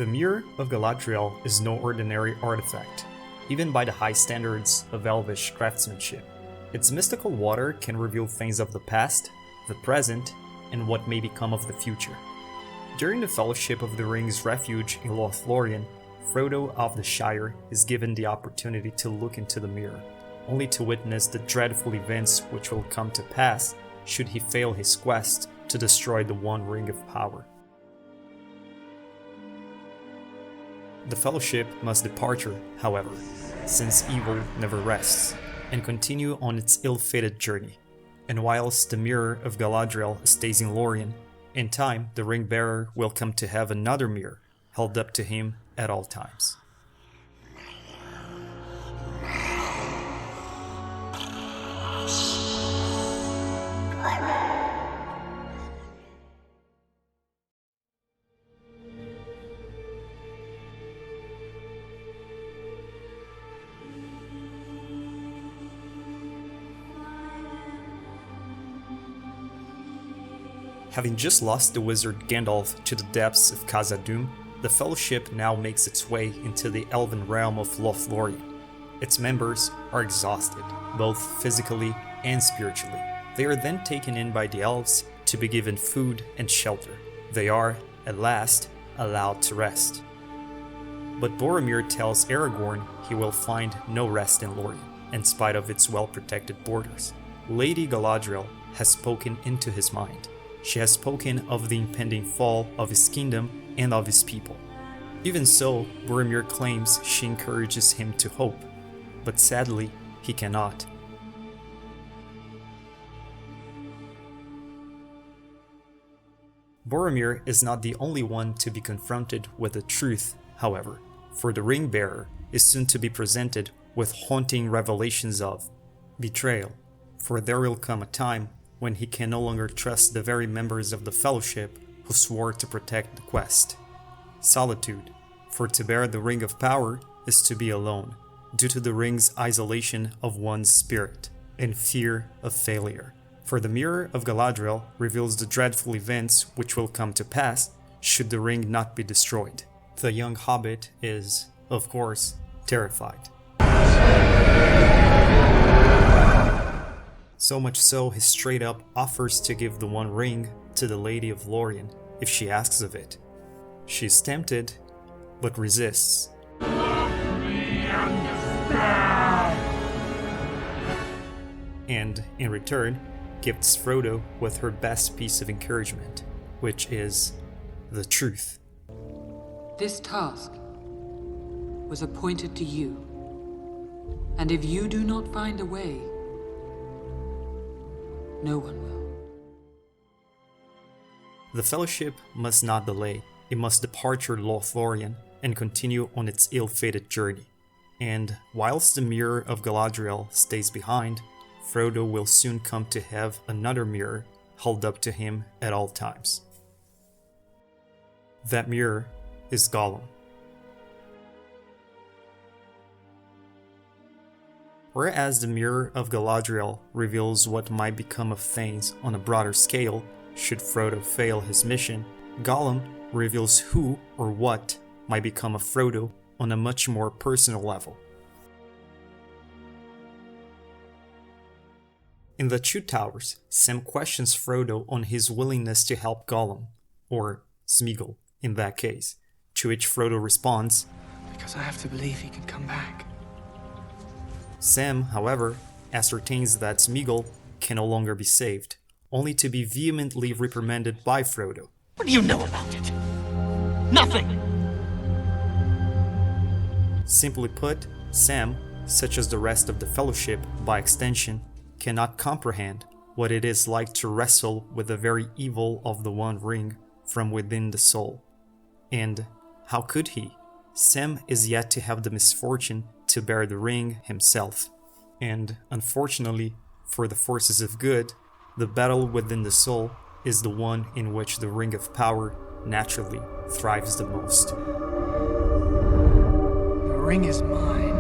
The Mirror of Galadriel is no ordinary artifact, even by the high standards of elvish craftsmanship. Its mystical water can reveal things of the past, the present, and what may become of the future. During the Fellowship of the Ring's refuge in Lothlorien, Frodo of the Shire is given the opportunity to look into the mirror, only to witness the dreadful events which will come to pass should he fail his quest to destroy the One Ring of Power. The Fellowship must depart, however, since evil never rests, and continue on its ill-fated journey. And whilst the Mirror of Galadriel stays in Lorien, in time the Ring-bearer will come to have another mirror held up to him at all times. Having just lost the wizard Gandalf to the depths of Khazad-dûm, the Fellowship now makes its way into the elven realm of Lothlorien. Its members are exhausted, both physically and spiritually. They are then taken in by the elves to be given food and shelter. They are, at last, allowed to rest. But Boromir tells Aragorn he will find no rest in Lorien, in spite of its well-protected borders. Lady Galadriel has spoken into his mind. She has spoken of the impending fall of his kingdom and of his people. Even so, Boromir claims she encourages him to hope, but sadly, he cannot. Boromir is not the only one to be confronted with the truth, however, for the Ring-bearer is soon to be presented with haunting revelations of betrayal, for there will come a time when he can no longer trust the very members of the Fellowship who swore to protect the quest. Solitude, for to bear the Ring of Power is to be alone, due to the ring's isolation of one's spirit, and fear of failure. For the Mirror of Galadriel reveals the dreadful events which will come to pass should the ring not be destroyed. The young hobbit is, of course, terrified. So much so, he straight up offers to give the One Ring to the Lady of Lorien if she asks of it. She is tempted, but resists. And, in return, gifts Frodo with her best piece of encouragement, which is the truth. This task was appointed to you, and if you do not find a way, no one will. The Fellowship must not delay. It must depart Lothlorien and continue on its ill-fated journey. And whilst the Mirror of Galadriel stays behind, Frodo will soon come to have another mirror held up to him at all times. That mirror is Gollum. Whereas the Mirror of Galadriel reveals what might become of things on a broader scale should Frodo fail his mission, Gollum reveals who or what might become of Frodo on a much more personal level. In the Two Towers, Sam questions Frodo on his willingness to help Gollum, or Sméagol in that case, to which Frodo responds, "Because I have to believe he can come back." Sam, however, ascertains that Sméagol can no longer be saved, only to be vehemently reprimanded by Frodo. What do you know about it? Nothing! Simply put, Sam, such as the rest of the Fellowship by extension, cannot comprehend what it is like to wrestle with the very evil of the One Ring from within the soul. And how could he? Sam is yet to have the misfortune to bear the ring himself. And unfortunately, for the forces of good, the battle within the soul is the one in which the Ring of Power naturally thrives the most. The ring is mine.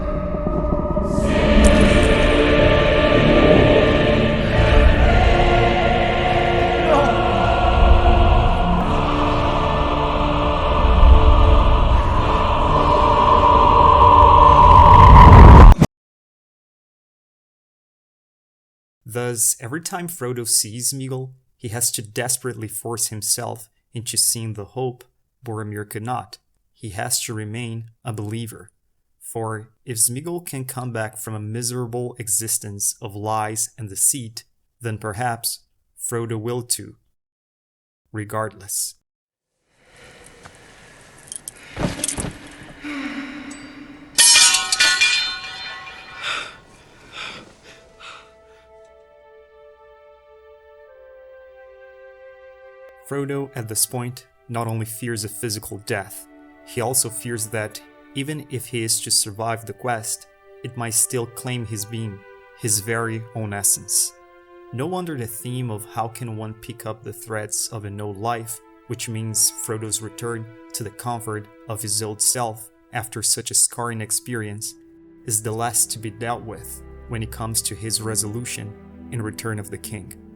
Thus, every time Frodo sees Sméagol, he has to desperately force himself into seeing the hope Boromir could not. He has to remain a believer. For if Sméagol can come back from a miserable existence of lies and deceit, then perhaps Frodo will too. Regardless. Frodo, at this point, not only fears a physical death, he also fears that, even if he is to survive the quest, it might still claim his being, his very own essence. No wonder the theme of how can one pick up the threads of an old life, which means Frodo's return to the comfort of his old self after such a scarring experience, is the last to be dealt with when it comes to his resolution in Return of the King.